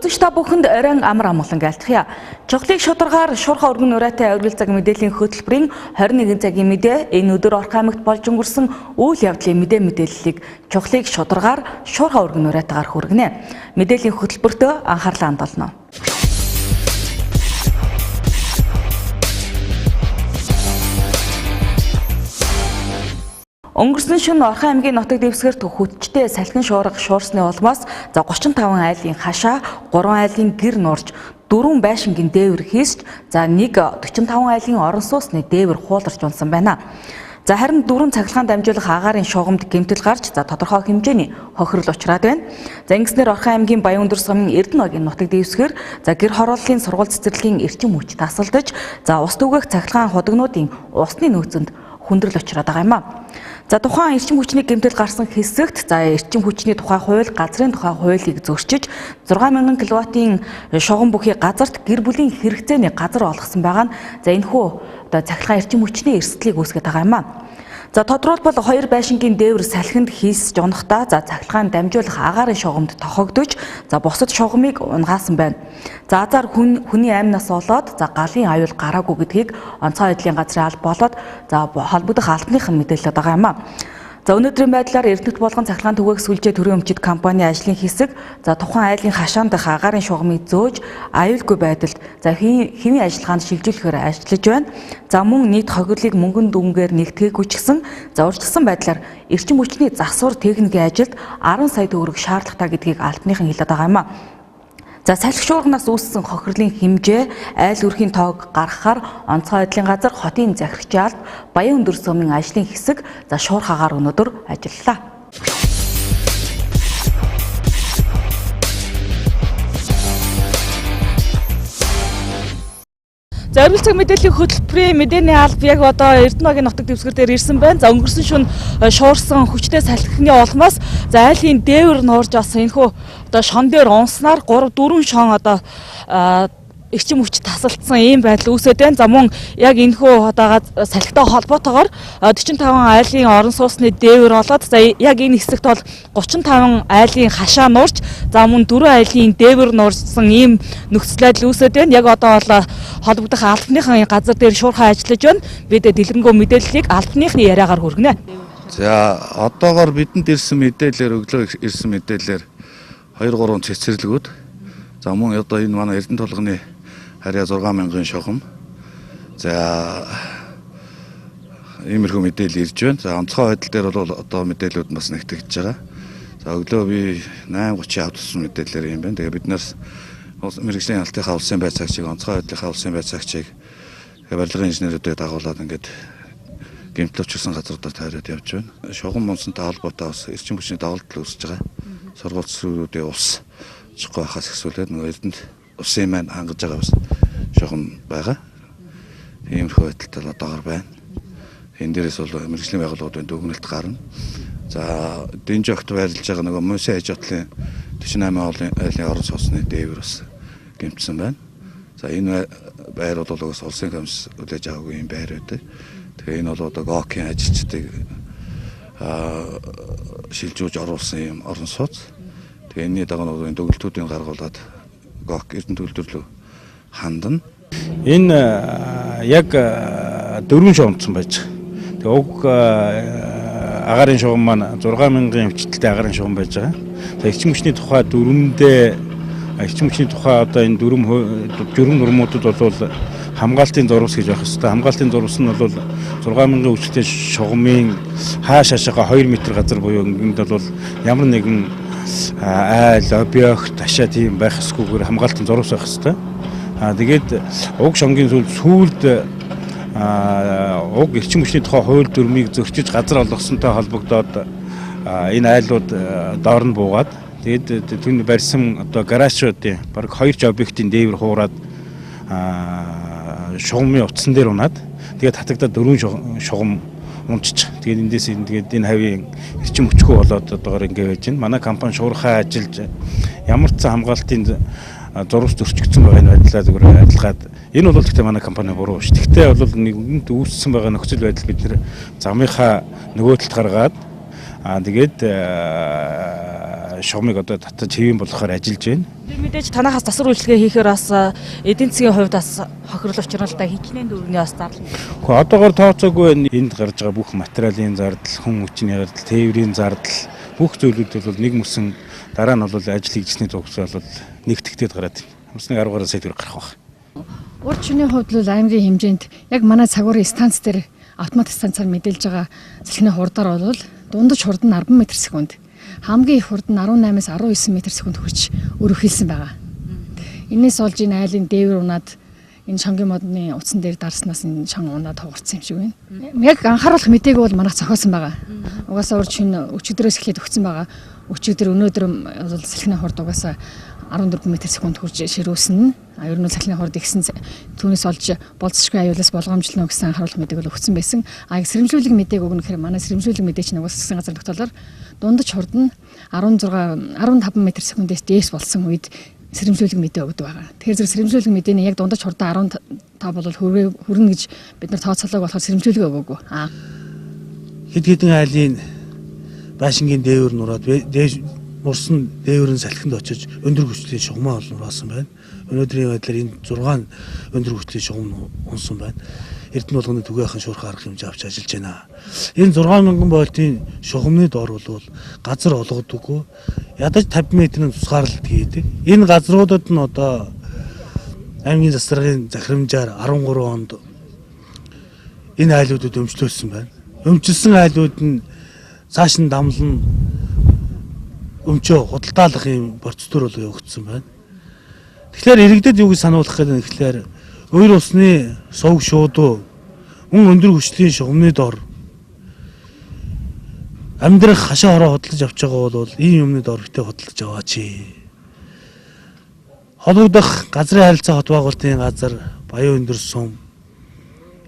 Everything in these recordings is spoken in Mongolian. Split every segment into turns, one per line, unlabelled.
Сонсогч та бүхэнд оройн амар амгалан айлтгая. Чухлыг шударгаар шуурхай өргөн нурайтай Оргил цаг мэдээллийн хөтөлбөрийн 21 цагийн мэдээ энэ өдөр Орх аймагт болж өнгөрсөн үйл явдлын мэдээллийг чухлыг шударгаар шуурхай өргөн нурайтайгаар хүргэнэ. Мэдээллийн хөтөлбөртөө анхаарлаа хандуулна. Өнгөрсөн шөнө Орх аймгийн нутаг дэвсгэрт хүчтэй салхин шуурга шуурсны улмаас 35 айлын хашаа, 3 айлын гэр нурж, 4 байшингийн дээвэр хийсч, 1 45 айлын орон сууцны дээвэр хууларч унсан байна. Харин 4 цахилгаан дамжуулах агаарын шугамд гэмтэл гарч тодорхой хэмжээний хохирол учраад байна. Ингэснээр Орх аймгийн Баян-Өндөр сумын Эрдэнэгийн нутаг дэвсгэр гэр хорооллын сургууль цэцэрлэгийн эрчим хүч тасалдаж, ус түгээх цахилгаан худагнуудын усны нөөцөнд хүндрэл учраад байгаа юм а. Тухайн эрчим хүчний гэмтэл гарсан хэсэгт эрчим хүчний тухай хууль, газрын тухай хуулийг зөрчиж 6000 кВт-ийн шугам бүхий газарт гэр бүлийн хэрэгцээний газар олгосон байгаа нь энэхүү цахилгаан эрчим хүчний эрсдлийг үүсгэж байгаа юм а. Тодорхойлбол 2 байшингийн дээвэр салхинд хийсж унахдаа цахилгаан дамжуулах агаарын шугамд тохогдож бусад шугамыг унгаасан байна. Азар хүний аймнаас болоод галын аюул гараагүй гэдгийг онцгой байдлын газрын алба болоод холбогдох албаныхан мэдээлэлд байгаа юм а. Өнөөдрийн байдлаар Эрдэнэт болгон цахилгаан түгээх сүлжээ төрийн өмчит компани ажлын хэсэг тухайн айлын хашаан дах агаарын шугамыг зөөж аюулгүй байдалд хэвийн ажиллагаанд шилжүүлэхээр ажиллаж байна. Мөн нийт хохирлыг мөнгөн дүнгээр нэгтгэгээгүй ч гэсэн урьдчилсан байдлаар эрчим хүчний засвар техникийн ажилд 10 сая төгрөг шаардлагатай гэдгийг албаныхан хэлээд байгаа юм а. Салхи шуурганаас үүссэн хохирлын хэмжээ, айл өрхийн тоог гаргахаар онцгой байдлын газар хотын захирагчийн алба Баян-Өндөр сумын ажлын хэсэг шуурхагаар өнөөдөр ажиллалаа. Оргил цаг мэдээллийн хөтөлбөрийн мэдээний алба яг одоо Эрдэнэгийн нутаг дэвсгэр дээр ирсэн байна. Өнгөрсөн шөнө шуурсан хүчтэй салхины улмаас айлын дээвэр нуурж энэхүү шон дээр унснаар 3-4 шон эрчим хүч тасалдсан ийм байдал үүсээд байна. Мөн яг энэхүү салхитай холбоотойгоор 45 айлын орон сууцны дээвэр болоод яг энэ хэсэгт бол 35 айлын хашаа нуурч мөн 4 айлын дээвэр нуурсан ийм нөхцөл байдал үүсээд байна. Яг одоо бол холбогдох албаныхан газар дээр шуурхай ажиллаж байна. Бид дэлгэрэнгүй мэдээллийг албаныхны яриагаар хүргэнэ.
Одоогоор бидэнд ирсэн мэдээлэлээр өглөө ирсэн мэдээлэлээр 2-3 цэцэрлэгүүд мөн одоо энэ манай Эрдэнэ толгоны харьяа 6000 шугам. Иймэрхүү мэдээлэл ирж байна. Онцгой байдал дээр бол одоо мэдээлэлүүд бас нэгтгэж байгаа. Өглөө би 8:30 авсан мэдээлэлээр юм байна. Тэгээ биднээс мэргэжлийн алтынхаа улсын байр цагчийг, онцгой байдлынхаа улсын байр цагчийг барилгын инженерүүдээ дагуулад гэмтэл өчсөн газруудаар тойроод явж байна. Шугам мунсантай холбоотой бас эрчим хүчний давалдал үүсэж байгаа. Сургууль цэцэрлэгүүдийн ус чихгүй хахаас ихсүүлээд Эрдэнэт усын маань хангаж байгаа бас шугам байгаа. Иймэрхүү байдалтай одоогор байна. Энэ дээрээс бол мэргэжлийн байгууллагуудын дүгнэлт гарна. Дэнжи огт байрлаж байгаа Мөсөн аж хотлын 48 айлын орон сууцны дээвэр бас гэмтсэн байна. Энэ байр бол улсын комисс үлээж аваагүй юм байр байдаг. Тэгээ энэ бол ГОК-ийн ажилчдыг шилжүүлж оруулсан юм орон сууц. Тэгээ энэний дагуу төгөлтүүдийн гаргуулад ГОК Эрдэнэ төлөвлөлөө хандна. Энэ яг 4 шугамдсан байж. Тэгээ уг агаарын шугам маань 6000 хвчтэй агаарын шугам байж байгаа. Эрчим хүчний тухай эрчим хүчний тухай энэ журам нормуудад бол хамгаалтын зурвас гэж байх хэвээр. Хамгаалтын зурвас нь бол 6000 хвчтэй шугамын хаашаашаа 2 м газар буюу энд бол ямар нэгэн айл, объект, ташаа тийм байх хэсгүүгээр хамгаалтын зурвас байх хэвээр. Тэгээд уг шонгийн сүүлд уг эрчим хүчний тухай хууль дүрмийг зөрчиж газар олгосонтой холбогдоод энэ айлууд доор нь буугаад тэгээд түүний барьсан гаражуудын бараг 2 объектын дээвэр хуураад шугамын утсан дээр унаад тэгээд татагдаад 4 шугам унтчих. Тэгээд эндээс энэ хавийн эрчим хүчгүй болоод одоогоор ингэ байж байна. Манай компани шуурхай ажиллаж ямар ч хамгаалтын зурвас зөрчигдсөн байгаа энэ байдлаа зүгээр адилгаад энэ бол гэхдээ манай компани буруу ш. Гэхдээ бол нэгэнт үүссэн байгаа нөхцөл байдал бид нэр замынхаа нөгөө талд гаргаад тэгээд
шугамыг одоо татаж хэвэн болохоор ажиллаж байна.
Мэдээж танахаас засвар үйлчлэгээ хийхээр бас эдийн засгийн хувьд бас хохирол учруулалтаа хичнээн дөрөвний бас зарлана.
Гэхдээ одоогоор тооцоогүй байна. Энд гарч байгаа бүх материалын зардал, хүн хүчний зардал, тээврийн зардал бүх зүйлүүд бол нэг мөсөн дараа нь бол ажил хийжсэний төгсөл бол нэгтгэгдээд гараад байна. Хамсны 10 гаруй сая төгрөг гарах байна.
Урд шөнийн хувьд бол аймгийн хэмжээнд яг манай цагуурын станц дээр автомат станцаар мэдээлж байгаа салхины хурдаар бол дундаж хурд нь 10 м/сек. Хамгийн их хурд нь 18-аас 19 м/сек хүрч өргөхилсэн байгаа. Энээс олж энэ айлын дээвэр унаад энэ шонгийн модны утсан дээр дарснаас энэ шон унаад хугарсан юм шиг байна. Яг анхааруулах мэдээг бол манайх зохиосон байгаа. Угаасаа урд шөнө өчигдрөөс эхлээд өгсөн байгаа. Өчигдөр өнөөдөр бол салхины хурд угаасаа 14 м/сек хүрч ширүүлсэн. Ер нь салхины хурд ихсэн түүнээс олж болцсошгүй аюулаас болгоомжлно гэсэн анхааруулах мэдээг бол өгсөн байсан. Сэрэмжлүүлэг мэдээг өгнө гэхээр манай сэрэмжлүүлэг мэдээ чинь угаасаа засгийн газар тогтоолоор дундаж хурд нь 15 м/сек-ээс дээш болсон үед сэрэмжлүүлэг мэдээ өгдөг байгаа. Тэгэхээр зэрэг сэрэмжлүүлэг мэдээний яг дундаж хурдаа 15 бол хүрнэ гэж бид нар тооцоолог болохоор сэрэмжлүүлэг өгөөгүй.
Хэд хэдэн айлын байшингийн дээвэр нураад мурсан дээврийн салхинд очиж өндөр хүчлийн шугамаа нураасан байна. Өнөөдрийн байдлаар энэ 6 өндөр хүчлийн шугам унсан байна. Эрдэнэ болгоны түгээх шуурхай арга хэмжээ авч ажиллаж байна. Энэ 6,000 вольтын шугамны дор бол газар олгодоггүй. Ядаж 50 м-ийн тусгаарлалт хийдэг. Энэ газруудад нь одоо аймгийн засварын захирамжаар 13 онд энэ айлуудад өмчлөөсөн байна. Өмчлсөн айлууд нь цааш нь дамлан өмчөө худалдаалах юм процедур бол явагдсан байна. Тэгэхээр иргэдэд юу гэж сануулгах гэдэг нь ихлээр уур усны сувг шуудуу мөн өндөр хүчлийн шугамны дор амьдрах хашаа хороо хөдөлж авч байгаа бол ийм юмны дор ихтэй хөдөлж аваач. Холбогдох газрын харилцаа хот байгуулалтын газар Баян өндөр сум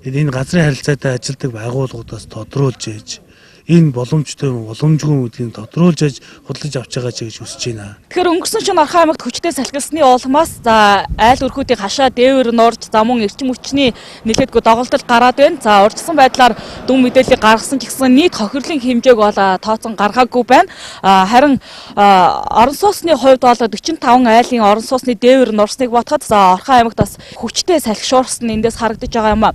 энэ газрын харилцаатай ажилладаг байгууллагуудаас тодруулж ээж энэ боломжтой боломжгүй гэдгийг тодруулж аж худалдаж авч байгаа ч гэж хүсэж байна.
Тэгэхээр өнгөрсөн шөнө Орхон аймагт хүчтэй салхилсны улмаас за айл өрхүүдийн хашаа дээвэр норж за мөн эрчим хүчний нэлээдгүй доголдол гараад байна. За урьдчилсан байдлаар дүн мэдээллийг гаргасан ч гэсэн нийт хохирлын хэмжээг бол тооцон гаргаагүй байна. Харин орон сууцны хувьд бол 45 айлын орон сууцны дээвэр нурсныг бодоход за Орхон аймагт бас хүчтэй салхи шуурсан эндээс харагдаж байгаа юм.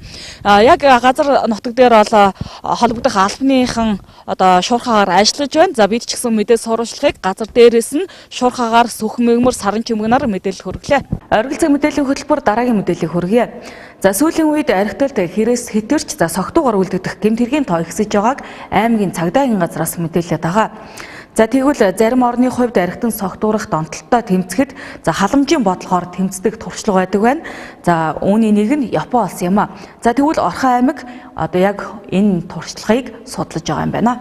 Яг газар нутаг дээр бол холбогдох албаныхан одоо шуурхаагаар ажиллаж байна. За бид ч гэсэн мэдээ сурвалжлагыг газар дээрээс нь шуурхаагаар сүх мэгмөр саран чимгнаар мэдээлэл хүргэлээ. Оргил цаг мэдээллийн хөтөлбөр дараагийн мэдээллийг хүргье. За сүүлийн үед архитект хэрээс хэтэрч за согтуугаар үлдэгдэх гэмт хэргийн тоо ихсэж байгааг аймгийн цагдаагийн газраас мэдээлээд байгаа. За тэгвэл зарим орны хувьд архитектын согтуурах донтолтой тэмцэхэд за халамжийн бодлогоор тэмцдэг туршлага байдаг байна. За үүний нэг нь Япон улс юм а. За тэгвэл Орхон аймаг одоо яг энэ туршлагыг судлаж байгаа юм байна.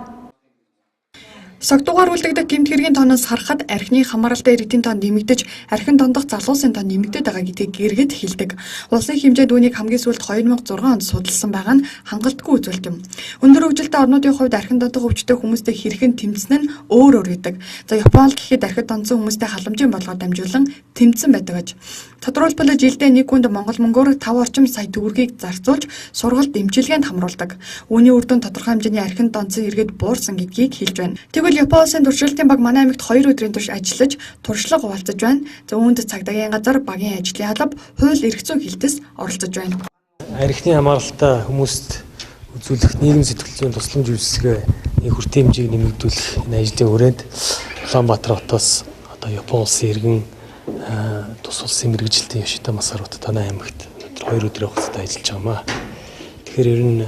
Согтуугаар үлдэгдэх гэмт хэргийн тооноос харахад архины хамааралтай иргэдийн тоо нэмэгдэж, архин дондох залуусын тоо нэмэгдээд байгаа гэдгийг гэргэд хэлдэг. Улсын хэмжээнд үүнийг хамгийн сүүлд 2006 онд судалсан байгаа нь хангалтгүй үзүүлэлт юм. Өндөр хөгжилтэй орнуудын хувьд архин дондох өвчтөй хүмүүстэй хэрхэн тэмцэн нь өөр гэдэг. За Японд гэхэд архид дондсон хүмүүстэй халамжийн болгоод дамжуулан тэмцэн байдаг гэж. Тодорхойлбол жилдээ нэг хүнд Монгол мөнгөөр 5 орчим сая төгрөгийг зарцуулж сургалт эмчилгээнд хамруулдаг. Үүний үр дүн тодорхой хэмжээний архин дондсон иргэд буурсан гэдгийг хэлж байна. Тэгвэл Япон улсын туршилтын баг манай аймагт 2 өдрийн турш ажиллаж туршлага хуваалцаж байна. За үүнд цагдаагийн газар, багийн ажлын алба, хууль эрх зүйн хилтэс оролцож байна.
Архины хамааралтай хүмүүст үзүүлэх нийгэм сэтгэл зүйн тусламж үйлчилгээ нэг хүртээ хэмжээг нэмэгдүүлэх энэ ажлын хүрээнд Улаанбаатар хотоос одоо Япон улсын иргэн тус улсын мэргэжилтийн Yoshida Masaruta танай аймагт 2 өдрийн хугацаанд ажиллаж байгаамаа. Тэгэхээр ер нь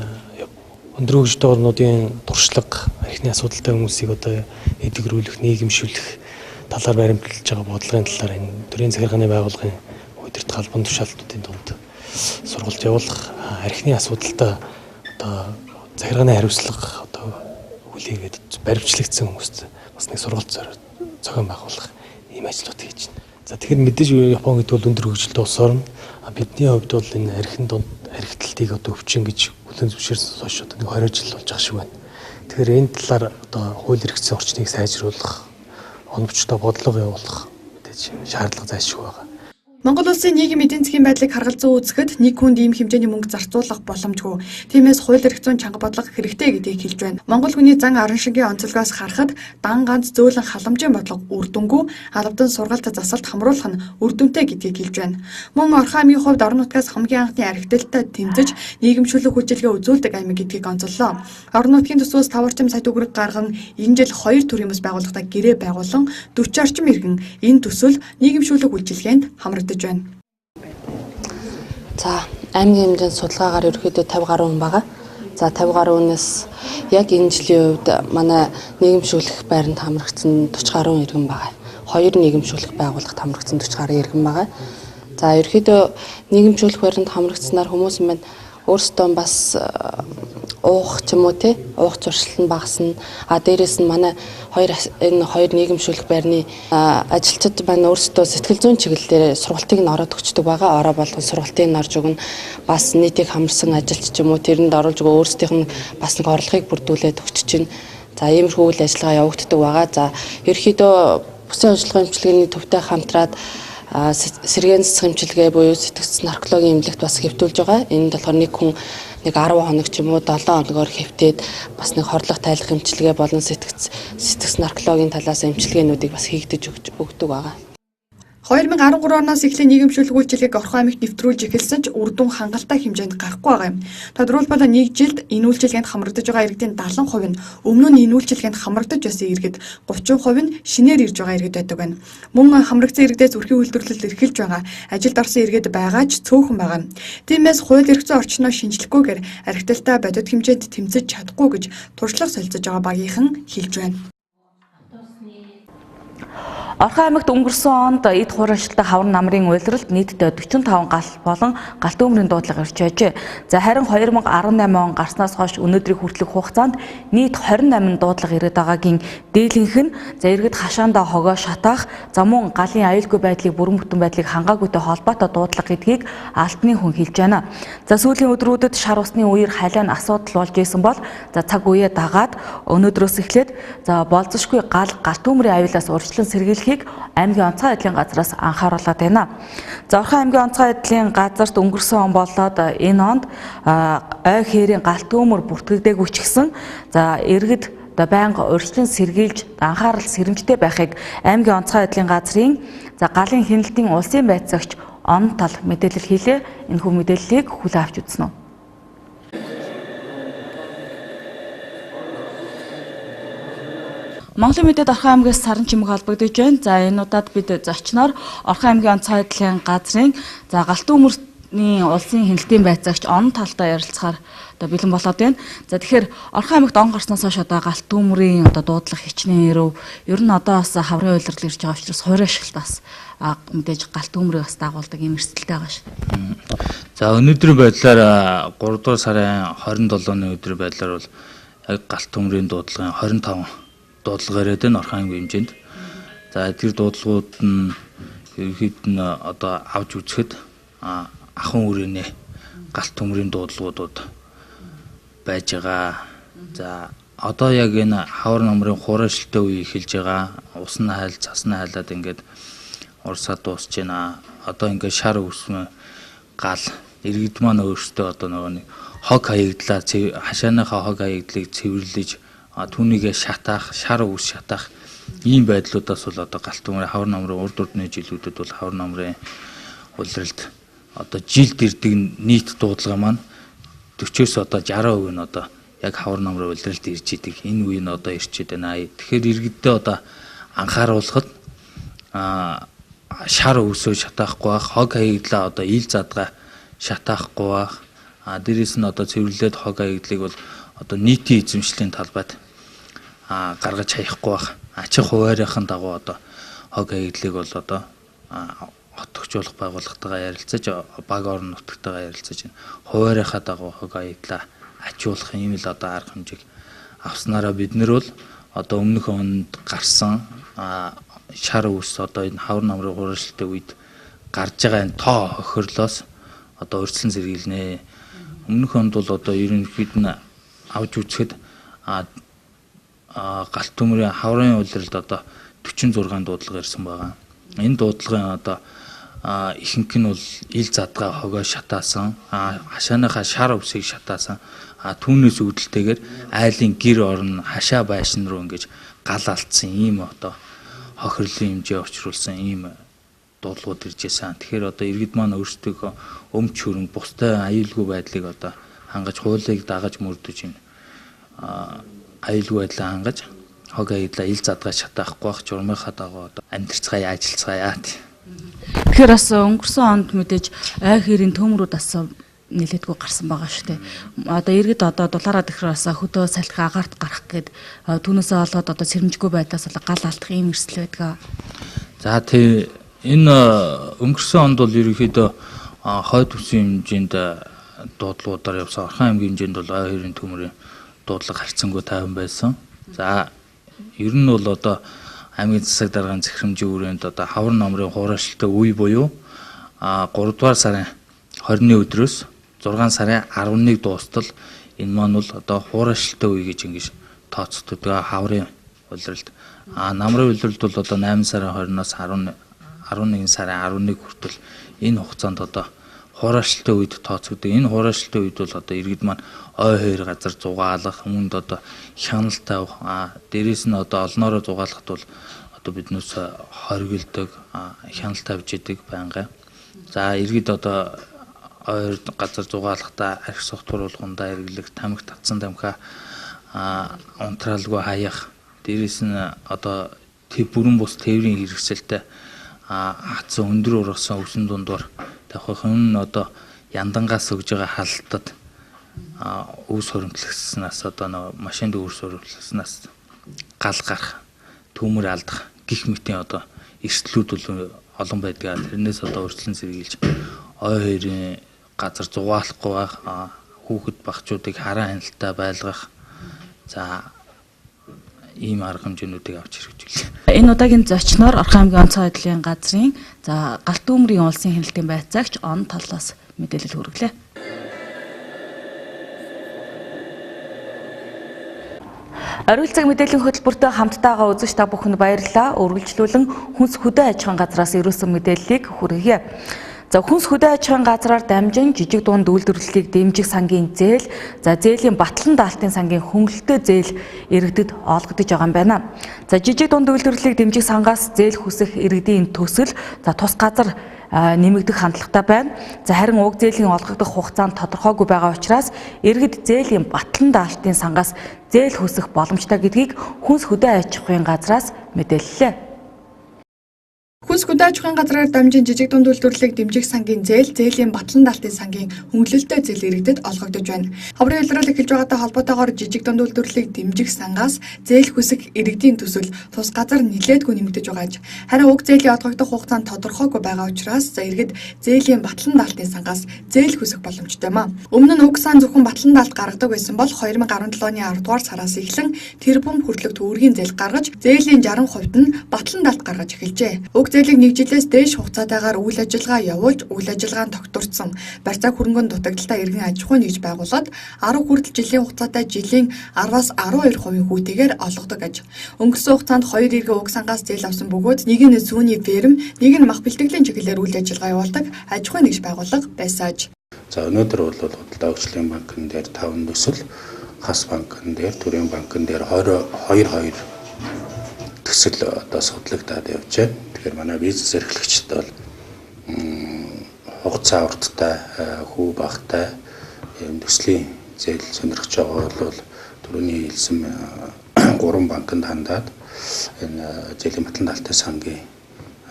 өндөр хөгжилтэй орнуудын туршлага, архины асуудалтай хүмүүсийг одоо эдгэрүүлэх, нийгэмшүүлэх талаар баримтлаж байгаа бодлогын талаар энэ төрийн захиргааны байгууллагын удирдах албан тушаалтнуудын дунд сургалт явуулах, архины асуудалтай одоо захиргааны хариуцлага одоо хүлээгээд баримтлагдсан хүмүүст бас нэг сургалт зохион байгуулах ийм ажлууд хийж байна. За тэгэхээр мэдээж Япон гэдэг бол өндөр хөгжилтэй улс орн. Бидний хувьд бол энэ архин донд архитектыг одоо өвчин гэж хүлээн зөвшөөрсөн хойш одоо нэг 20 жил болж байгаа шиг байна. Тэгэхээр энэ талаар одоо хууль эрх зүйн орчныг сайжруулах, оновчтой бодлого явуулах мэдээж шаардлага зайлшгүй байгаа.
Монгол улсын нийгмийн эдийн засгийн байдлыг харгалзан үзэхэд нэг хүнд ийм хэмжээний мөнгө зарцуулах боломжгүй. Тиймээс хууль эрх зүйн чанга бодлого хэрэгтэй гэдгийг хэлж байна. Монгол хүний зан аран шингийн онцлогоос харахад дан ганц зөөлөн халамжийн бодлого үр дүнгүй, албадан сургалт засалт хамруулах нь үр дүнтэй гэдгийг хэлж байна. Мөн Орхон аймгийн хувьд орон нутгаас хамгийн анхны архитекттай тэмцэж нийгэмшүүлэх үйлчилгээ үзүүлдэг аймаг гэдгийг онцоллоо. Орон нутгийн төсвөөс 5 орчим сая төгрөг гарган энэ жил 2 төрлийн бас байгууллагатай гэрээ байгуулан 40 орчим иргэн энэ төсөл нийгэмшүүлэх үйлчилгээнд хамрагдаж байна.
За, аймгийн хэмжээнд судалгаагаар ерөөхдөө 50 гаруй хүн байгаа. За 50 гаруй хүнээс яг энэ жилийн үед манай нийгэмшүүлэх байранд хамрагдсан 40 гаруй иргэн байгаа. 2 нийгэмшүүлэх байгууллагт хамрагдсан 40 гаруй иргэн байгаа. За ерөөхдөө нийгэмшүүлэх байранд хамрагдсанаар хүмүүс маань өөрсдөө бас уух ч юм уу те уух зуршил нь багасна. Дээрээс нь манай энэ хоёр нийгэмшүүлэх байрны ажилчид маань өөрсдөө сэтгэл зүйн чиглэлээр сургалтыг нь ороод өгчдөг байгаа. Ороо болгон сургалтыг нь орж өгнө. Бас нийтийг хамарсан ажилч ч юм уу тэрэнд оруулж өгөө өөрсдийнх нь бас нэг орлогыг бүрдүүлээд өгч чинь. За иймэрхүү үйл ажиллагаа явагддаг байгаа. За ерөөхдөө бүсийн ажиллагааны эмчилгээний төвтэй хамтраад сэргээн цэцэг эмчилгээ буюу сэтгцэн наркологийн эмнэлэгт бас хэвтүүлж байгаа. Энд болохоор нэг хүн 10 хоног ч юм уу 7 хоногор хэвтээд бас нэг хорлох тайлах эмчилгээ болон сэтгц наркологийн талаас эмчилгээнүүдийг бас хийгдэж өгдөг байгаа.
2013 оноос эхлэн нийгэмшүүлэх үйлчилгээг Орхон аймагт нэвтрүүлж эхэлсэн ч үр дүн хангалттай хэмжээнд гарахгүй байгаа юм. Тодорхойлбол нэг жилд энэ үйлчилгээнд хамрагдаж байгаа иргэдийн 70% нь өмнө нь энэ үйлчилгээнд хамрагдаж байсан иргэд, 30% нь шинээр ирж байгаа иргэд байдаг байна. Мөн хамрагдсан иргэдээс үрхийн үйлдвэрлэл эрхэлж байгаа, ажилд орсон иргэд байгаа ч цөөхөн байгаа. Тиймээс хууль эрх зүйн орчноо шинжлэхгүйгээр архитектураа бодит хэмжээнд тэмцэж чадахгүй гэж туршлага солилцож байгаа багийнхан хэлж байна.
Орхон аймагт өнгөрсөн онд эд хуурайшилтай хавар намрын улиралд нийтдээ 45 гал болон галт өмрийн дуудлага ирж байжээ. За харин 2018 он гарснаас хойш өнөөдрийн хүртэлх хугацаанд нийт 28 дуудлага ирээд байгаагийн дийлэнх нь за иргэд хашаандаа хогоо шатаах, за мөн галын аюулгүй байдлыг бүрэн бүтэн байдлыг хангаагүйтэй холбоотой дуудлага гэдгийг алтны хүн хэлж байна. За сүүлийн өдрүүдэд шар усны үеэр халиан асуудал болж исэн бол за цаг үеэ дагаад өнөөдрөөс эхлээд за болзошгүй галт өмрийн аюулаас урьдчилан сэргийлэх аймгийн онцгой байдлын газраас анхааруулад байна. За Орхон аймгийн онцгой байдлын газарт өнгөрсөн он болоод энэ онд ой хээрийн галт өмөр бүртгэгдээгүй ч гэсэн за иргэд байнга урьдчилан сэргийлж анхаарал сэрэмжтэй байхыг аймгийн онцгой байдлын газрын за галын хяналтын улсын байцаагч он тал мэдээлэл хийлээ. Энэхүү мэдээллийг хүлээн авч үзнэ. Монголын мэдээд Орхон аймгаас саран чимэг холбогдож байна. За энэ удаад бид зочноор Орхон аймгийн онцгой байдлын газрын за галт өмөрний улсын хяналтын байцаагч он талтай ярилцахаар бэлэн болоод байна. За тэгэхээр Орхон аймагт он гарснаас хойш одоо галт өмрийн дуудлага хичнээн ирв. Ер нь одоо бас хаврын улирал ирж байгаа учраас хуурай ашиглалтаас мэдээж галт өмрийг бас дагуулдаг юм эрсдэлтэй байгаа шүү.
За өнөөдрийн байдлаар 3 дугаар сарын 27-ны өдрийн байдлаар бол яг галт өмрийн дуудлагын 25 дуудлага ирээд байна Орхон аймгийн хэмжээнд. За тэр дуудлагууд нь ерөнхийд нь одоо авч үзэхэд ахын үрийнэ галт өмрийн дуудлагуудад байж байгаа. За одоо яг энэ хавар намрын хуурайшилтай үе эхэлж байгаа. Усны хайл, цасны хайлаад ингээд урсаад дуусж байна. Одоо ингээд шар үсмэ гал иргэд маань өөрсдөө одоо нөгөө нэг хог хаягдлаа хашааныхаа хог хаягдлыг цэвэрлэж түүнийгээ шатаах, шар үс шатаах ийм байдлуудаас бол одоо галт өмрийн хавар намрын урд урдны жилүүдэд бол хавар намрын улиралд одоо жилд ирдэг нийт дуудлага маань 40-оос одоо 60% нь одоо яг хавар намрын улиралд ирж идэг. Энэ үе нь одоо ирчээд байна. Тэгэхээр иргэддээ одоо анхааруулахад шар үсөө шатаахгүй байх, хог хаягдлаа одоо ил задгаа шатаахгүй байх. Дээрээс нь одоо цэвэрлээд хог хаягдлыг бол одоо нийтийн эзэмшлийн талбайд гаргаж хаяхгүй байх. Ачаах хуваарийнхын дагуу одоо хог хаягдлыг бол одоо хотгочуулах байгууллагатайгаа ярилцаж, баг орон нутгатайгаа ярилцаж хуваарийнхаа дагуу хог хаягдлаа ачуулах юм л одоо арга хэмжээг авснараа бид нар бол одоо өмнөх онд гарсан шар үс одоо энэ хавар намрын хуурайшилтай үед гарч байгаа энэ тоо хохирлоос одоо урьдчилан сэргийлнэ. Өмнөх онд бол одоо ерөнхийд нь авч үзэхэд галт өмрийн хаврын улиралд одоо 46 дуудлага ирсэн байгаа. Энэ дуудлагын одоо ихэнх нь бол ил задгаа хогоо шатаасан, хашааныхаа шар өвсийг шатаасан. Түүнээс үүдэлтэйгээр айлын гэр орон хашаа байшин руу ингэж гал алдсан ийм одоо хохирлын хэмжээ учруулсан ийм дуудлагууд ирж байсан. Тэгэхээр одоо иргэд маань өөрсдөө өмч хөрөнгө бусдад аюулгүй байдлыг одоо хангаж хуулийг дагаж мөрдөж энэ аюулгүй байдлаа хангаж хог аядлаа ил задгаа шатаахгүй бах журмынхаа дагуу одоо амьдарцгаая ажиллацгаая.
Тэгэхээр бас өнгөрсөн онд мэдээж ай хэрийн төмрүүд бас нэлээдгүй гарсан байгаа шүү дээ. Одоо иргэд одоо дулаараад ихэр бас хөдөө салхи агаарт гарах гээд түүнээсээ болоод одоо сэрэмжгүй байдлаас бол гал алдах ийм эрсдэл байдаг.
За тий энэ өнгөрсөн онд бол ерөнхийдөө хойд төсвийн хэмжээнд дуудлагуудаар явсан. Орхон аймгийн хэмжээнд бол ай хэрийн төмрийн дуудлага харьцангуй тайван байсан. За ер нь бол одоо аймгийн засаг даргын захирамжийн хүрээнд одоо хавар номрын хуурайшилтай үе буюу 3 дугаар сарын 20-ны өдрөөс 6 сарын 11 дуустал энэ маань бол одоо хуурайшилтай үе гэж ингэж тооцогддог хаврын улиралд. Намрын улиралд бол одоо 8 сарын 20-наас 11 сарын 11 хүртэл энэ хугацаанд одоо хуурайшилтай үед тооцогддог. Энэ хуурайшилтай үед бол одоо иргэд маань ой хоёр газар зугаалах, үүнд одоо хяналт тавих, дээрээс нь одоо олноороо зугаалахад бол одоо биднээс хоригддог, хяналт тавьж идэг байнга. За иргэд одоо ой газар зугаалахдаа арх согтуур болгондоо хэрэглэх, тамхи татсан тамхиа унтраалгүй хаях, дээрээс нь одоо бүрэн бус тээврийн хэрэгсэлтэй хатсан өндөр ургасан өвсөн дундуур тавих нь одоо яндангаас өгж байгаа халтад өвс хоримтлагдсанаас одоо машинд өвс хоримтлагдсанаас гал гарах, төмөр алдах гих мэтийн одоо эрсдлүүд бол олон байдаг. Тэрнээс одоо урьдчилан сэргийлж ой хоёрын газар зугаалахгүй байх, хүүхэд багчуудыг хараа хяналттай байлгах. За ийм арга хэмжээнүүдийг авч хэрэгжүүлээ.
Энэ удаагийн зочноор Орхон аймгийн онцгой байдлын газрын галт төмрийн улсын хяналтын байцаагч он талаас мэдээлэл хүргэлээ. Оргил цаг мэдээллийн хөтөлбөртэй хамттайгаа үзэж та бүхэнд баярлалаа. Үргэлжлүүлэн хүнс хөдөө аж ахуйн газраас ирүүлсэн мэдээллийг хүргье. За хүнс хөдөө аж ахуйн газраар дамжин жижиг дунд үйлдвэрлэлийг дэмжих сангийн зээл, за зээлийн батлан даалтын сангийн хөнгөлөлтөө зээл иргэдэд олгогдож байгаа юм байна. За жижиг дунд үйлдвэрлэлийг дэмжих сангаас зээл хүсэх иргэдийн төсөл за тус газар нэмэгдэх хандлагатай байна. За харин уг зээлийн олгогдох хугацаа нь тодорхойгүй байгаа учраас иргэд зээлийн батлан даалтын сангаас зээл хүсэх боломжтой гэдгийг хүнс хөдөө аж ахуйн газраас мэдээллээ.
Хүнс хөдөө аж ахуйн газраар дамжин жижиг дунд үйлдвэрлэлийг дэмжих сангийн зээл, зээлийн батлан даалтын сангийн хөнгөлөлтөө зээл иргэдэд олгогдож байна. Хаврын улирал эхэлж байгаатай холбоотойгоор жижиг дунд үйлдвэрлэлийг дэмжих сангаас зээл хүсэх иргэдийн төсөл тус газар нэлээдгүй нэмэгдэж байгаа. Харин уг зээлийн олгогдох хугацаа нь тодорхойгүй байгаа учраас иргэд зээлийн батлан даалтын сангаас зээл хүсэх боломжтой юм а. Өмнө нь уг сан зөвхөн батлан даалт гаргадаг байсан бол 2017 оны 10 дугаар сараас эхлэн тэрбум хүртэлх төгрөгийн зээл гаргаж, зээлийн 60% нь батлан даалт гаргаж эхэлжээ. Зээлийг нэг жилээс дээш хугацаатайгаар үйл ажиллагаа явуулж, үйл ажиллагаанд тогтворцсон барьцааг хөрөнгөнд дутагдaltaа иргэн аж ахуй нэгж байгуулад 10 хүртэл жилийн хугацаатай жилийн 10-аас 12% хүүтэйгээр олгодог аж. Өнгөрсөн хугацаанд 2 иргэн уг сангаас зээл авсан бөгөөд нэг нь сүүний ферм, нэг нь мах бэлтгэлийн чиглэлээр үйл ажиллагаа явуулдаг аж ахуй нэгж байгууллага байсан аж.
За өнөөдөр бол Худалдаа хөгжлийн банкн дээр 5 төсөл, хас банкн дээр, төрийн банкн дээр 22 төсөл одоо судлагдаад явж байна. Тэгэхээр манай бизнес эрхлэгчид бол хугацаа урттай, хүү багтай ийм төслийн зээл сонирхож байгаа бол түрүүний хэлсэн 3 банкнд хандаад энэ зээлийн батлан даалтын сангийн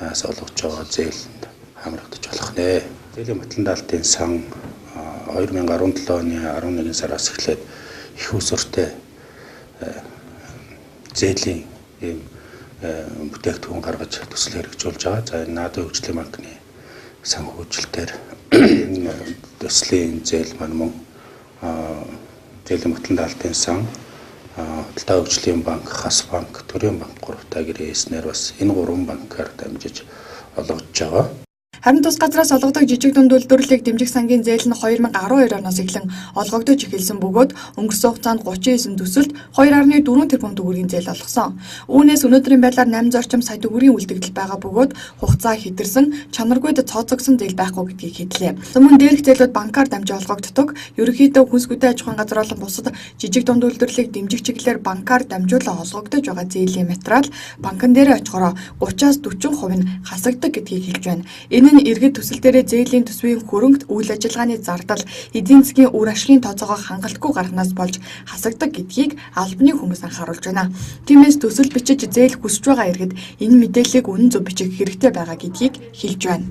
олгож байгаа зээлд хамрагдаж болох нэ. Зээлийн батлан даалтын сан 2017 оны 11 сараас эхлээд их усуртай зээлийн ийм бүтээгдэхүүн гаргаж төсөл хэрэгжүүлж байгаа. За энэ наадын хөгжлийн банкны санхүүжилтээр төслийн зээл маань мөн зээлийн батлан даалтын сан, Худалдаа хөгжлийн банк, хас банк, төрийн банк 3 таа гэрээснээр бас энэ 3 банкаар дамжиж олгож байгаа.
Харин тус газраас олгодог жижиг дунд үйлдвэрлэлийг дэмжих сангийн зээл нь 2012 оноос эхлэн олгогдож эхэлсэн бөгөөд өнгөрсөн хугацаанд 39 төсөлд 2.4 тэрбум төгрөгийн зээл олгосон. Үүнээс өнөөдрийн байдлаар 800 орчим сая төгрөгийн үлдэгдэл байгаа бөгөөд хугацаа хэтэрсэн, чанаргүйд цооцогсон зээл байхгүй гэдгийг хэллээ. Мөн дээрх зээлүүд банкар дамжин олгогддог. Ерөнхийдөө хүнс гүдээ аж ахуйн газар болон бусад жижиг дунд үйлдвэрлэлийг дэмжих чиглэлээр банкар дамжуулан олгогдож байгаа зээлийн материал банкн дээр очихороо 30-аас 40% нь хасагддаг гэдгийг хэлж байна. Энэ нь иргэд төсөл дээрээ зээлийн төсвийн хөрөнгөд үйл ажиллагааны зардал, эдийн засгийн үр ашигын тооцоогоо хангалтгүй гарахнаас болж хасагддаг гэдгийг албаны хүмүүс анхааруулж байна. Тиймээс төсөл бичиж зээл хүсэж байгаа иргэд энэ мэдээллийг үнэн зөв бичих хэрэгтэй байгаа гэдгийг хэлж байна.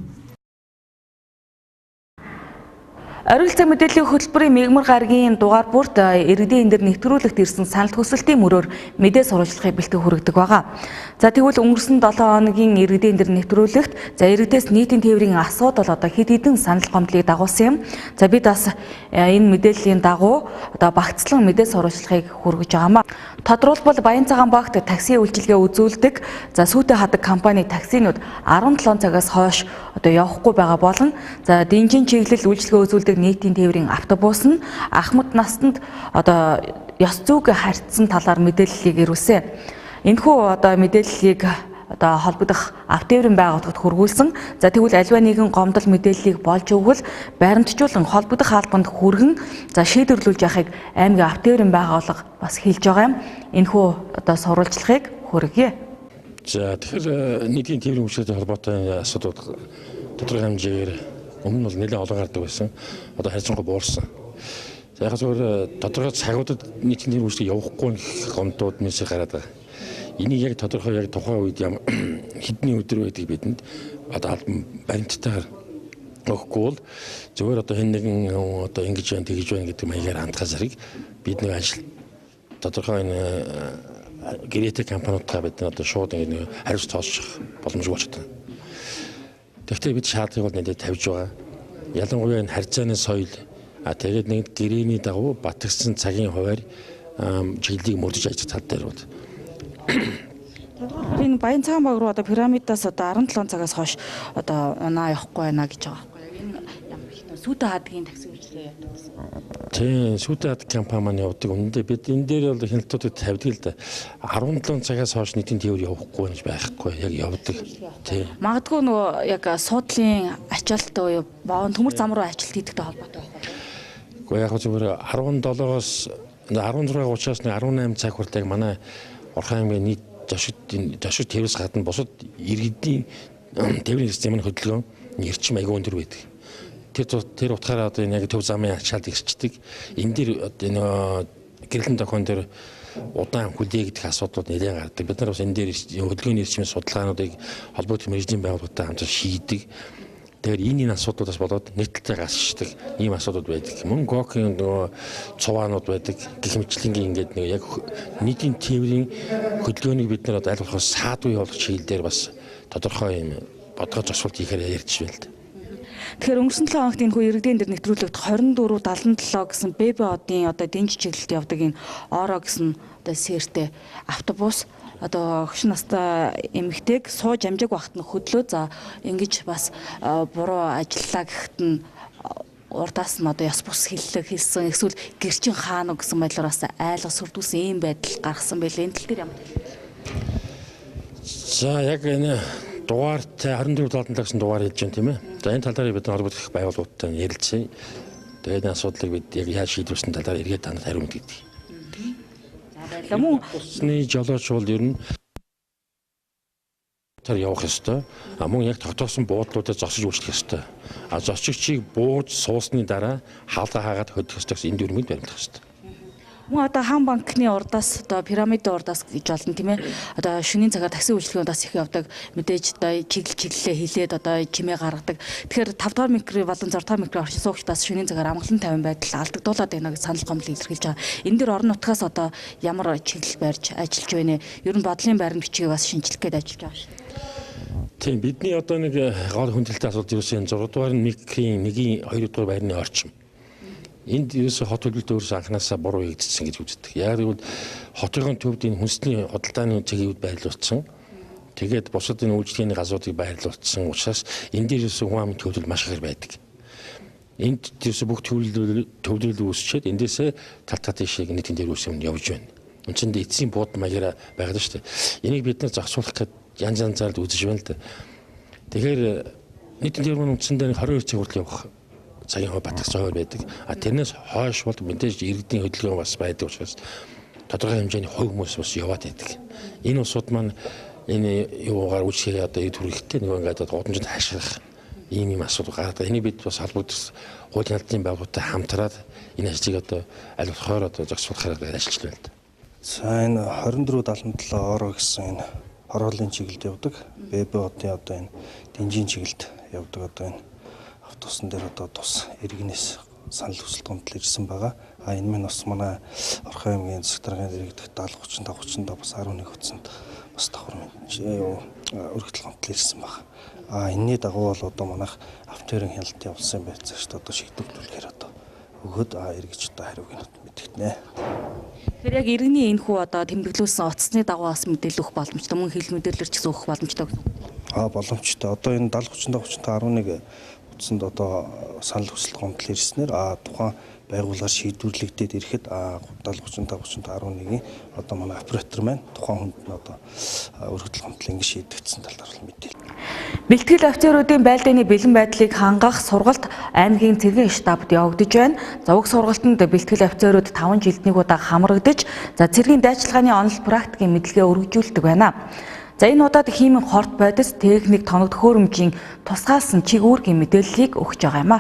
Оргил цаг мэдээллийн хөтөлбөрийн мигмар гарагийн дугаар бүрт иргэдийн энэ нэвтрүүлэгт ирсэн санал хүсэлтийн мөрөөр мэдээ сурвалжлагыг бэлтгэх хүргэдэг байгаа. За тэгвэл өнгөрсөн 7 хоногийн иргэдийн энэ нэвтрүүлэгт иргэдээс нийтийн тээврийн асуудал хэд хэдэн санал гомдлыг дагуулсан юм. За бид бас энэ мэдээллийн дагуу багцлан мэдээ сурвалжлагыг хүргэж байгаамаа. Тодорхойлбол Баян цагаан багт такси үйлчилгээ үзүүлдэг сүйтэй хадаг компани таксинууд 17 цагаас хойш явахгүй байгаа болон дэнжин чиглэл үйлчилгээ үзүүлдэг нийтийн тээврийн автобус нь ахмад настанд ёс зүйг харьцсан талаар мэдээллийг ирүүлсэн. Энэхүү мэдээллийг холбогдох автоэврийн байгууллагад хөргүүлсэн. За тэгвэл аливаа нэгэн гомдол мэдээллийг болж өгвөл баримтжуулан холбогдох албанд хүргэн шийдвэрлүүлж яхахыг аймгийн автоэврийн байгууллага бас хэлж байгаа юм. Энэхүү сурвалжлагыг хүргье.
За тэгэхээр нийтийн тээврийн үйлчлэгтэй холбоотой асуудал тодорхой хэмжээгээр өмнө нь бол нэлээд олон гардаг байсан. Одоо харьцангуй буурсан. За яг зөвхөн тодорхой цагуудад нийтийн тээврийн үйлчлэг явахгүй гомдууд нээсээ гараад байгаа. Энийг яг тодорхой яг тухайн үед хэдний өдөр байдгийг бидэнд албан баримттайгаар өгөхгүй бол зөвхөн хэн нэгэн ингэж байна тэгж байна гэдэг маягаар хандхаас хэрэг бид нэг ажил тодорхой гэрээтэй компаниудаа бид шууд хариуц тооцох боломжгүй болчихсон. Тэгэхдээ бид шаардлагыг бол нэлээд тавьж байгаа. Ялангуяа энэ харьцааны соёл тэгээд нэг гэрээний дагуу батгсан цагийн хуваар чиглэлийг мөрдөж ажиллах тал дээр бод.
Энэ Баян цагаан баг руу пирамидаас 17 цагаас хойш унаа явахгүй байна гэж байгаа байхгүй юу? Энэ ямар их сүйтэй хадгийн такси үйлчилгээ яадаг гэсэн.
Тийм, сүйтэй хад компани маань явдаг. Үүндээ бид энэ дээр бол хяналтуудыг тавьдаг л да. 17 цагаас хойш нийтийн тээвэр явахгүй гэж байхгүй. Яг явдаг. Тийм.
Магадгүй яг суудлын ачаалт буюу төмөр зам руу ажилт хийдэгтэй холбоотой байх уу?
Гэхдээ яг зөвхөн 17-оос 16:30-аас 18 цаг хүртэл манай Орхон аймгийн нийт зочид тээврээс гадна бусад иргэдийн тээврийн системийн хөдөлгөөн эрчим аягүй өндөр байдаг. Тэр утгаараа яг төв замын ачаалт ирчдэг. Энэ дээр гэрэлэн тохион дээр удаан хүлээ гэдэг асуудлууд нэлээд гардаг. Бид нар бас энэ дээр хөдөлгөөний эрчмийн судалгаануудыг холбоотой мэргэжлийн байгууллагатай хамт шийдэг. Тэгэхээр энэ асуудлуудаас болоод нийтлэлтэй гасчдаг ийм асуудлууд байдаг. Мөн гокийн цуваанууд байдаг. Гэх мэтлэнгийн ингээд яг нийтийн тээврийн хөдөлгөөнийг бид нар аль болох саадгүй болох чиглэл дээр бас тодорхой юм бодгож асуулт хийхээр ярьж байна л да.
Тэгэхээр өнгөрсөн 7 хоногт энэ иргэдийн дээр нэвтрүүлэгт 2477 гэсэн ББО-ийн дэнж чиглэлд явдаг энэ ороо гэсэн сэртэй автобус хөшин настай эмэгтэйг сууж амжааг багт нь хөдлөө ингэж бас буруу ажиллаа гэхэд нь урдаас нь ёс бус хэлсэн эсвэл гэрчин хаана гэсэн байдлаар бас айлга сүрдүүлсэн ийм байдал гаргасан байлээ. Энэ тал дээр ямар
За яг энэ дугаартай 24-77 гэсэн дугаар хэлж байна тийм ээ. За энэ тал дээр бид холбогдох байгууллагуудтай ярилцъя. Тэгээд энэ асуудлыг бид яг яаж шийдвэрсэн талаар эргээд танад хариу мэдгэдэг. Усны жолооч бол ер нь явах ёстой. Мөн яг тогтоосон буудлуудад зогсож үйлчлэх ёстой. Зочигчийг бууж суусны дараа хаалга хаагаад хөдөх ёстой гэсэн энэ дүрмийг баримтлах ёстой.
Мөн хаан банкны урдаас пирамидын урдаас гэж болно тийм ээ. Шөнийн цагаар такси үйлчилгээндээс их явдаг. Мэдээж чиглэлээ хилээд чимээ гаргадаг. Тэгэхээр 5 дугаар микро болон 6 дугаар микро орчин суугчдаас шөнийн цагаар амгалан тавин байдал алдагдуулаад байна гэж санал гомдол илэрхийлж байгаа. Энэ дэр орон нутгаас ямар чиглэл барьж ажиллаж байна. Ер нь бодлын байрны бичгийг бас шинжлэх гээд ажиллаж байгаа шүү.
Тийм бидний нэг гол хүндрэлтэй асуудал юусэн 6 дугаар микрийн 1-ийн 2 дугаар байрны орчим. Энд ерөөсө хот төлөлтөө өөрөөсөө анханасаа буруу хийгдсэн гэж үздэг. Яг гэвэл хотын төвд энэ хүнсний худалдааны цэгийг байрлуулсан. Тэгээд бусад энэ үйлчлэгээний газруудыг байрлуулсан учраас энэ дээрээс хүн амын төвлөрөл маш их байдаг. Энд дээрээс бүх төвлөрөл үүсчихэд эндээсээ тал тийшээ нийтийн дээр үүсэм явж байна. Үндсэндээ эцсийн бууд маягаар байгаа шүү дээ. Энийг бид нар зохицуулах гэдэг янз янзаар үзэж байна л да. Тэгэхээр нийтийн дээр үндсэндээ 22 цаг хүртэл явах цагийн хувь батгах зохиол байдаг. Тэрнээс хойш бол мэдээж иргэдийн хөдөлгөөн бас байдаг учраас тодорхой хэмжээний хувь хүмүүс бас яваад байдаг. Энэ усуд маань энэ юугаар үйлчлэгээ одоо төрөлхтэй нэг ингээд гудамжинд хашгирах ийм асуудал гараад. Энийг бид бас холбогдсон хуулийн албаны байгууллагатай хамтраад энэ ажлыг одоо аль болохоор одоо зохицуулахаар ажиллаж байна.
За энэ 2477 ороо гэсэн энэ хорооллын чиглэлд явдаг. ББ одын одоо энэ дэнжийн чиглэлд явдаг одоо энэ автобусан дээр одоо тус иргэнээс санал хүсэлт гомдол ирсэн байгаа. Энэ минь бас манай Орхон аймгийн засаг даргын иргэдэх 70 35 35 бас 11 хөтсөнд бас давхар өргөдөл гомдол ирсэн байна. Энэний дагуу бол одоо манайх автоэрийн хяналт явуулсан байцаа шүү дээ. Одоо шийдвэрлэхээр одоо өгөөд эргэж одоо хариуг нь мэдгэтнэ.
Тэгэхээр яг иргэний энэ хүү одоо тэмдэглүүлсэн утасны дагуу бас мэдээлэл өгөх боломжтой, мөн хэл мэдээлэлэр ч гэсэн өгөх боломжтой гэсэн.
Боломжтой. Одоо энэ 70 35 35 11 утсанд одоо санал хүсэлт гомдол ирснээр тухайн байгууллагаар шийдвэрлэгдээд ирэхэд 70 35 11-ийн одоо манай оператор маань тухайн хүнд нь одоо өргөдөл гомдол ингэ шийдэгдсэн талаар мэдээлэл.
Бэлтгэл офицеруудын байлдааны бэлэн байдлыг хангах сургалт аймгийн цэргийн штабд явагдаж байна. Зовог сургалтанд бэлтгэл офицерууд 5 жилд нэг удаа хамрагдаж, цэргийн дайчилгааны онол практикийн мэдлэгээ өргөжүүлдэг байна. Энэ удаад хиймэн хорт бодис техник тоног төхөөрөмжийн тусгаалсан чиг үүргийн мэдээллийг өгч байгаа юм а.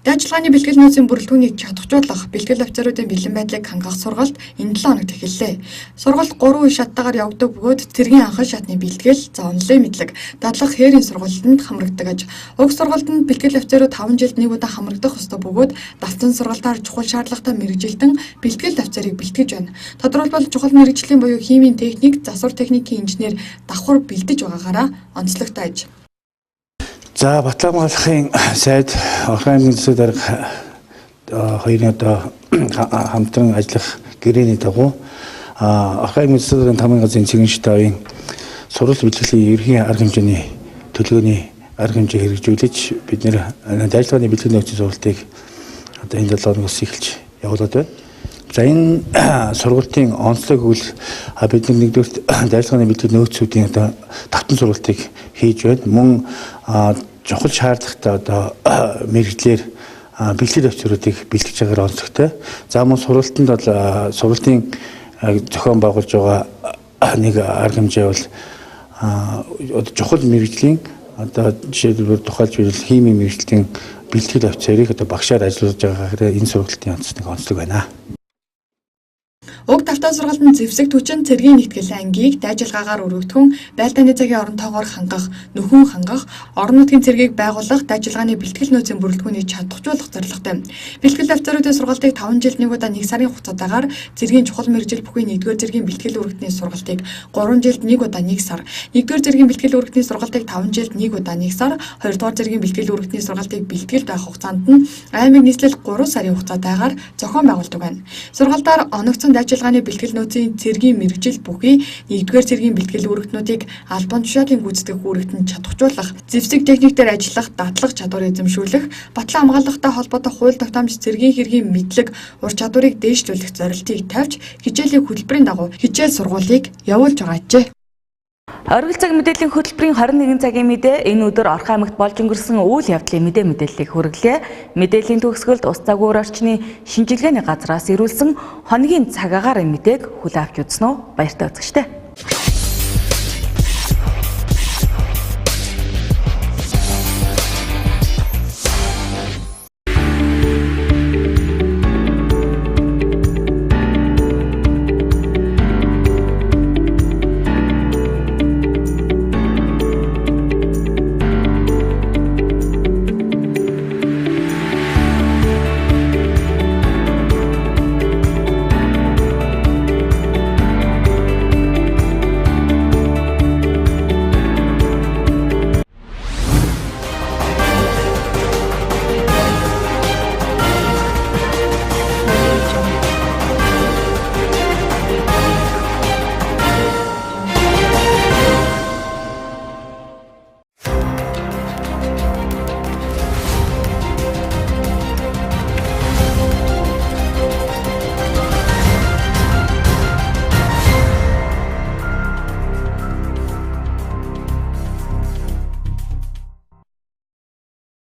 Дайчилгааны бэлтгэл нөөцийн бүрэлдэхүүнийг чадахжуулах бэлтгэл офицеруудын бэлэн байдлыг хангах сургалт энэ 7 хоногт эхэллээ. Сургалт 3 үе шаттайгаар явагддаг бөгөөд цэргийн анхан шатны бэлтгэл, онлын мэдлэг, дадлах хээрийн сургалтанд хамрагддаг аж. Уг сургалтанд бэлтгэл офицерууд 5 жилд нэг удаа хамрагдах ёстой бөгөөд давтсан сургалтаар чухал шаардлагатай мэргэжилтэн бэлтгэл офицерыг бэлтгэж байна. Тодорхойлбол чухал мэргэжлийн буюу химийн техник, засвар техникийн инженер давхар бэлдэж байгаагаараа онцлогтой аж.
За Батламгалахын сайд Орхон аймгийн засаг дарга хоёрын одоо хамтран ажиллах гэрээний дагуу Орхон аймгийн засаг даргын тамгын газрын цэргийн штабын сурвалж бэлтгэлийн ерөнхий арга хэмжээний төлөвлөгөөний арга хэмжээ хэрэгжүүлж бид нэр дайчилгааны бэлтгэлийн нөөцийн сургалтыг одоо энэ 7 хоногоос эхэлж явуулаад байна. За энэ сургалтын онцлог үйл бид нэгдүгээр дайчилгааны бэлтгэлийн нөөцүүдийн одоо давтан сургалтыг хийж байна. Мөн чухал шаардлагатай одоо мэрэгчлэр бэлтгэл офицеруудыг бэлтгэж байгаагаар онцлогтой. За мөн сургалтанд бол сургалтын зохион байгуулж байгаа нэг арга хэмжээ бол одоо чухал мэрэгжлийн одоо жишээлбэл тухайлж хэлбэл химийн мэрэгжлийн бэлтгэл офицерыг одоо багшаар ажиллуулж байгаагаар энэ сургалтын онцлог байна.
Уг давтаа сургалтын зэвсэг түчин цэргийн нэгтгэл ангийг дайчилгаагаар өргөдгөн байлдааны цагийн оронтойгоор хангах, нөхөн хангах, орон нутгийн цэргийг байгуулах, дайчилгааны бэлтгэл нөөцийн бүрэлдэхүүнийг чадахжуулах зорилготой. Бэлтгэл офицеруудын сургалтыг 5 жилд нэг удаа 1 сарын хугацаатаагаар цэргийн чухал мэргэжил бүхий 1-р цэргийн бэлтгэл өргөдний сургалтыг 3 жилд 1 удаа 1 сар, 1-р цэргийн бэлтгэл өргөдний сургалтыг 5 жилд 1 удаа 1 сар, 2-р цэргийн бэлтгэл өргөдний сургалтыг бэлтгэлд байх хугацаанд нь аймаг нийслэл 3 сарын хугацаатаагаар зохион байгуулдаг байна. Сургалтаар оногцсон дайчилгааны бэлтгэл нөөцийн цэргийн мэргэжил бүхий 1-р цэргийн бэлтгэл үүрэгтнүүдийг албан тушаалын гүйцэтгэх үүрэгтэнд чадахжуулах, зэвсэг техникээр ажиллах, дадлах чадварыг эзэмшүүлэх, батлан хамгаалалттай холбоотой хууль тогтоомж цэргийн хэргийн мэдлэг, ур чадварыг дээшлүүлэх зорилтыг тавьж хичээлийн хөтөлбөрийн дагуу хичээл сургуулийг явуулж байгаа ажээ.
Оргил цаг мэдээллийн хөтөлбөрийн 21 цагийн мэдээ энэ өдөр Орхон аймагт болж өнгөрсөн үйл явдлын мэдээллийг хүргэлээ. Мэдээллийн төгсгөлд ус цагуур орчны шинжилгээний газраас ирүүлсэн хоногийн цаг агаар мэдээг хүлээн авч үзсэн үү? Баяртай үзэгчтэй.